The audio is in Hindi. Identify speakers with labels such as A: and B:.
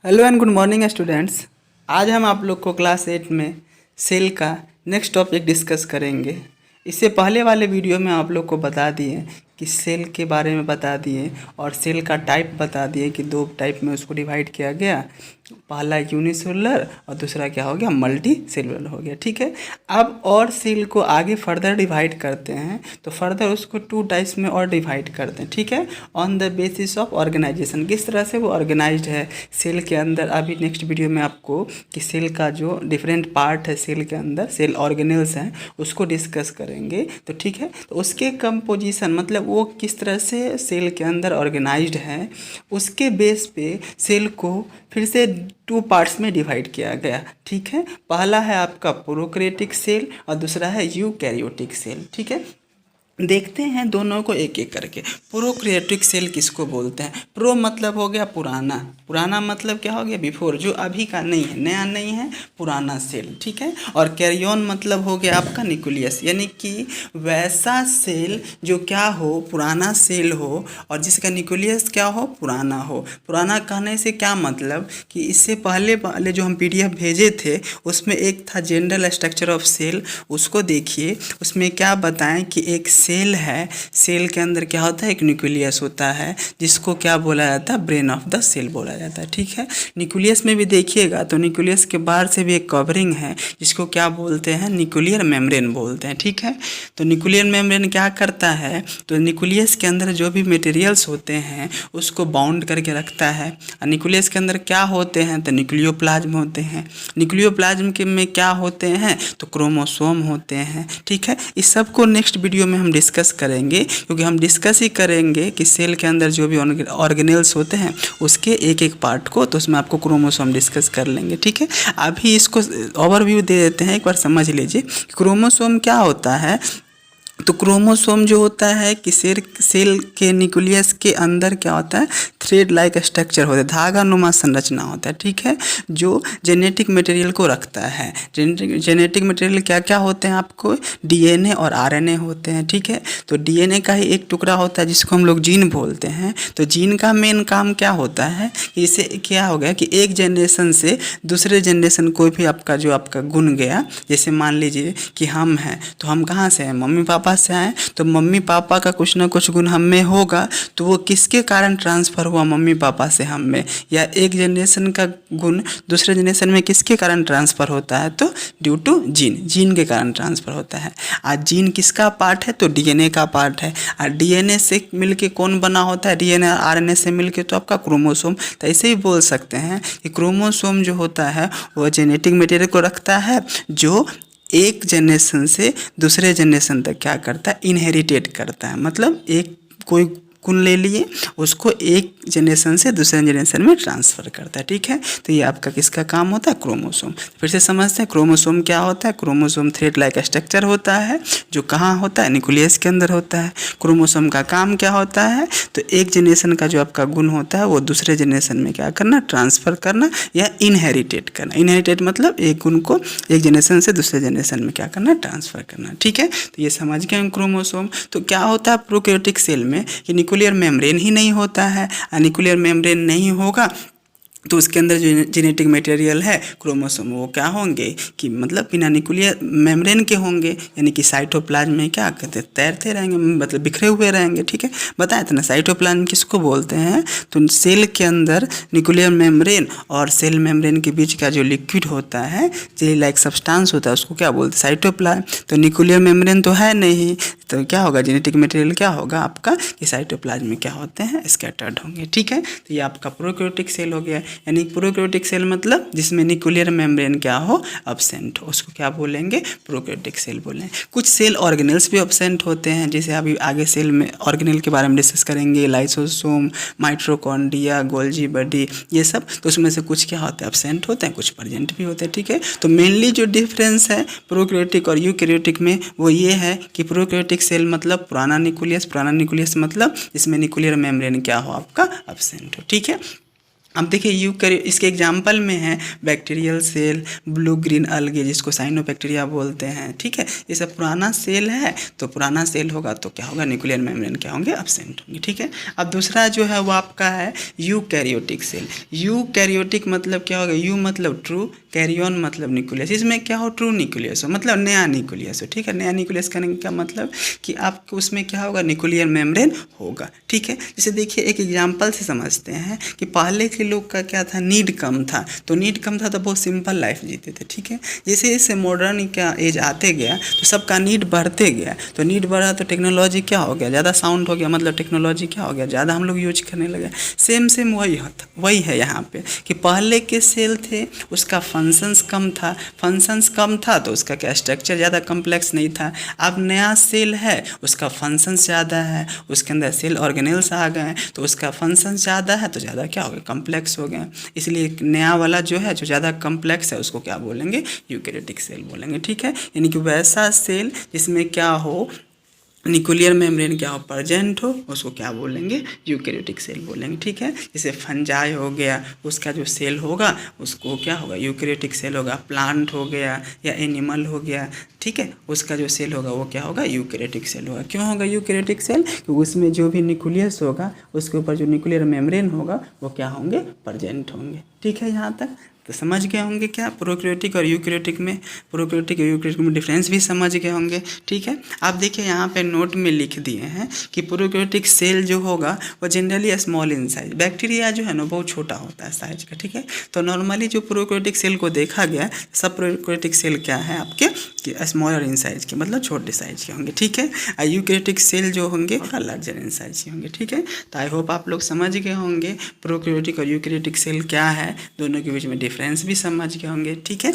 A: Hello and good morning students. आज हम आप लोग को क्लास 8 में सेल का नेक्स्ट टॉपिक डिस्कस करेंगे। इससे पहले वाले वीडियो में आप लोग को बता दिए कि सेल के बारे में बता दिए और सेल का टाइप बता दिए कि दो टाइप में उसको डिवाइड किया गया। पहला यूनिसेलुलर और दूसरा क्या हो गया, मल्टी सेलुलर हो गया। ठीक है, अब और सेल को आगे फर्दर डिवाइड करते हैं तो फर्दर उसको टू टाइप्स में और डिवाइड करते हैं। ठीक है, on the basis of organisation, किस तरह से वो ऑर्गेनाइज्ड है सेल के अंदर। अभी नेक्स्ट वीडियो में आपको कि सेल का जो डिफरेंट पार्ट है सेल के अंदर, सेल ऑर्गेनेल्स हैं, उसको डिस्कस करेंगे। तो ठीक है, तो उसके कंपोजिशन मतलब वो किस तरह से सेल के अंदर ऑर्गेनाइज्ड है, उसके बेस पे सेल को फिर से टू पार्ट्स में डिवाइड किया गया। ठीक है, पहला है आपका प्रोकैरियोटिक सेल और दूसरा है यूकैरियोटिक सेल। ठीक है, देखते हैं दोनों को एक एक करके। प्रोकैरियोटिक सेल किसको बोलते हैं? प्रो मतलब हो गया पुराना, पुराना मतलब क्या हो गया, बिफोर, जो अभी का नहीं है, नया नहीं है, पुराना सेल। ठीक है, और कैरियन मतलब हो गया आपका न्यूक्लियस, यानी कि वैसा सेल जो क्या हो, पुराना सेल हो और जिसका न्यूक्लियस क्या हो, पुराना हो। पुराना कहने से क्या मतलब कि इससे पहले वाले जो हम पीडीएफ भेजे थे उसमें एक था जनरल स्ट्रक्चर ऑफ सेल, उसको देखिए। उसमें क्या बताएं कि एक सेल है, सेल के अंदर क्या होता है, एक न्यूक्लियस होता है जिसको क्या बोला जाता है, ब्रेन ऑफ द सेल बोला जाता है। ठीक है, न्यूक्लियस में भी देखिएगा तो न्यूक्लियस के बाहर से भी एक कवरिंग है जिसको क्या बोलते हैं, न्यूक्लियर मेम्ब्रेन बोलते हैं। ठीक है, तो न्यूक्लियर मेम्ब्रेन क्या करता है, तो न्यूक्लियस के अंदर जो भी मटेरियल्स होते हैं उसको बाउंड करके रखता है। और न्यूक्लियस के अंदर क्या होते हैं, तो न्यूक्लियोप्लाज्म होते हैं। न्यूक्लियोप्लाज्म के में क्या होते हैं, तो क्रोमोसोम होते हैं। ठीक है, इस सब को नेक्स्ट वीडियो में हम डिस्कस करेंगे, क्योंकि हम डिस्कस ही करेंगे कि सेल के अंदर जो भी ऑर्गेनेल्स होते हैं उसके एक एक पार्ट को, तो उसमें आपको क्रोमोसोम डिस्कस कर लेंगे। ठीक है, अभी इसको ओवरव्यू दे देते हैं, एक बार समझ लीजिए क्रोमोसोम क्या होता है। तो क्रोमोसोम जो होता है कि सेल के न्यूक्लियस के अंदर क्या होता है, थ्रेड लाइक स्ट्रक्चर होता है, धागा नुमा संरचना होता है। ठीक है, जो जेनेटिक मटेरियल को रखता है। जेनेटिक मटेरियल क्या क्या होते हैं आपको, डीएनए और आरएनए होते हैं। ठीक है, तो डीएनए का ही एक टुकड़ा होता है जिसको हम लोग जीन बोलते हैं। तो जीन का मेन काम क्या होता है कि इससे क्या हो गया कि एक जनरेशन से दूसरे जनरेशन कोई भी आपका जो आपका गुण गया, जैसे मान लीजिए कि हम हैं, तो हम कहाँ से हैं, मम्मी पापा से आए, तो मम्मी पापा का कुछ ना कुछ गुण हम में होगा, तो वो किसके कारण ट्रांसफ़र हुआ, मम्मी पापा से हम में। या एक जनरेशन का गुण दूसरे जनरेशन में किसके कारण ट्रांसफ़र होता है, तो ड्यू टू जीन, जीन के कारण ट्रांसफ़र होता है। आज जीन किसका पार्ट है, तो डीएनए का पार्ट है। और डीएनए से मिलके कौन बना होता है, डीएनए और आरएनए से मिलके तो आपका क्रोमोसोम। तो ऐसे ही बोल सकते हैं कि क्रोमोसोम जो होता है वो जेनेटिक मटेरियल को रखता है, जो एक जनरेशन से दूसरे जनरेशन तक क्या करता है, इनहेरिटेट करता है। मतलब एक कोई गुण ले लिए, उसको एक जनरेशन से दूसरे जनरेशन में ट्रांसफ़र करता है। ठीक है, तो ये आपका किसका काम होता है, क्रोमोसोम। फिर से समझते हैं क्रोमोसोम क्या होता है। क्रोमोसोम थ्रेड लाइक स्ट्रक्चर होता है जो कहाँ होता है, न्यूक्लियस के अंदर होता है। क्रोमोसोम का काम क्या होता है, तो एक जनरेशन का जो आपका गुण होता है वो दूसरे जनरेशन में क्या करना, ट्रांसफ़र करना या इनहेरिटेट करना। इनहेरिटेट मतलब एक गुण को एक जनरेशन से दूसरे जनरेशन में क्या करना, ट्रांसफ़र करना। ठीक है, तो ये समझ गए क्रोमोसोम। तो क्या होता है प्रोकैरियोटिक सेल में कि न्यूक्लियर मेम्ब्रेन ही नहीं होता है। न्यूक्लियर मेम्ब्रेन नहीं होगा तो उसके अंदर जो जेनेटिक मटेरियल है क्रोमोसोम, वो क्या होंगे कि मतलब बिना न्यूक्लियर मेम्ब्रेन के होंगे, यानी कि साइटोप्लाज्म में क्या कहते हैं, तैरते रहेंगे, मतलब बिखरे हुए रहेंगे। ठीक है, बताया था ना साइटोप्लाज्म किसको बोलते हैं, तो सेल के अंदर न्यूक्लियर मेम्ब्रेन और सेल मेम्ब्रेन के बीच का जो लिक्विड होता है, जेली लाइक सब्सटेंस होता है, उसको क्या बोलते हैं, साइटोप्लाज्म। तो न्यूक्लियर मेम्ब्रेन तो है नहीं, तो क्या होगा, जेनेटिक मटेरियल क्या होगा आपका कि साइटोप्लाज्म में क्या होते हैं, स्कैटर्ड होंगे। ठीक है, तो ये आपका प्रोकैरियोटिक सेल हो गया। यानी प्रोकैरियोटिक सेल मतलब जिसमें न्यूक्लियर मेम्ब्रेन क्या हो, एब्सेंट हो, उसको क्या बोलेंगे, प्रोकैरियोटिक सेल बोलेंगे। कुछ सेल ऑर्गेनेल्स भी एब्सेंट होते हैं, जैसे अभी आगे सेल में ऑर्गेनेल के बारे में डिस्कस करेंगे, लाइसोसोम, माइटोकॉन्ड्रिया, गोल्जी बॉडी, ये सब। तो उसमें से कुछ क्या होता है, एब्सेंट होते हैं, कुछ प्रेजेंट भी होते हैं। ठीक है, तो मेनली जो डिफरेंस है प्रोकैरियोटिक और यूकैरियोटिक में वो ये है कि प्रोकैरियोटिक सेल मतलब पुराना न्यूक्लियस, पुराना न्यूक्लियस मतलब इसमें न्यूक्लियर मेम्ब्रेन क्या हो आपका, एब्सेंट हो। ठीक है, अब देखिए इसके एग्जाम्पल में है बैक्टीरियल सेल, ब्लू ग्रीन अलगे जिसको साइनोबैक्टीरिया बोलते हैं, ठीक है। ये सब पुराना सेल है, तो पुराना सेल होगा तो क्या होगा, न्यूक्लियर मेम्ब्रेन क्या होंगे, एब्सेंट होंगे, ठीक है। अब दूसरा जो है वो आपका है यूकैरियोटिक सेल। यूकैरियोटिक मतलब क्या होगा, यू मतलब ट्रू, कैरियन मतलब न्यूक्लियस। इसमें क्या हो, ट्रू न्यूक्लियस हो, मतलब नया न्यूक्लियस हो, ठीक है। नया न्यूक्लियस करने का मतलब कि आपको उसमें क्या होगा, न्यूक्लियर मेम्ब्रेन होगा, ठीक है। जैसे देखिए एक एग्जाम्पल से समझते हैं कि पहले के लोग का क्या था, नीड कम था, तो नीड कम था तो बहुत सिंपल लाइफ जीते थे, ठीक है। जैसे जैसे मॉडर्न का एज आते गया तो सबका नीड बढ़ते गया, तो नीड बढ़ा तो टेक्नोलॉजी क्या हो गया, ज़्यादा साउंड हो गया, मतलब टेक्नोलॉजी क्या हो गया, ज़्यादा हम लोग यूज करने लगे। सेम वही है यहाँ पे कि पहले के सेल थे उसका फंक्शंस कम था तो उसका क्या स्ट्रक्चर ज़्यादा कम्प्लेक्स नहीं था। अब नया सेल है उसका फंक्शंस ज़्यादा है, उसके अंदर सेल ऑर्गेनेल्स आ गए तो उसका फंक्शन ज़्यादा है तो ज़्यादा क्या हो गया, कम्प्लेक्स हो गया। इसलिए नया वाला जो है जो ज़्यादा कम्प्लेक्स है उसको क्या बोलेंगे, यूकैरियोटिक सेल बोलेंगे, ठीक है। यानी कि वैसा सेल जिसमें क्या हो, न्यूक्लियर मेम्ब्रेन क्या हो, प्रेजेंट हो, उसको क्या बोलेंगे, यूकैरियोटिक सेल बोलेंगे, ठीक है। जैसे फंजाई हो गया उसका जो सेल होगा उसको क्या होगा, यूकैरियोटिक सेल होगा। प्लांट हो गया या एनिमल हो गया, ठीक है, उसका जो सेल होगा वो क्या होगा, यूकैरियोटिक सेल होगा। क्यों होगा यूकैरियोटिक सेल, क्योंकि उसमें जो भी न्यूक्लियस होगा उसके ऊपर जो न्यूक्लियर मेम्ब्रेन होगा वो क्या होंगे, प्रेजेंट होंगे, ठीक है। यहाँ तक तो समझ गए होंगे क्या प्रोकैरियोटिक और यूकैरियोटिक में, प्रोकैरियोटिक और यूकैरियोटिक में डिफरेंस भी समझ गए होंगे, ठीक है। आप देखिए यहाँ पे नोट में लिख दिए हैं कि प्रोकैरियोटिक सेल जो होगा वो generally small in size, bacteria जो है ना बहुत छोटा होता है साइज का, ठीक है। तो नॉर्मली जो प्रोकैरियोटिक सेल को देखा गया, सब प्रोकैरियोटिक सेल क्या है आपके कि स्मॉलर इन साइज के, मतलब छोटे साइज के होंगे, ठीक है। और यूकैरियोटिक सेल जो होंगे लार्जर इन साइज के होंगे, ठीक है। तो आई होप आप लोग समझ गए होंगे प्रोकैरियोटिक और यूकैरियोटिक सेल क्या है, दोनों के बीच में डिफरेंस भी समझ गए होंगे, ठीक है।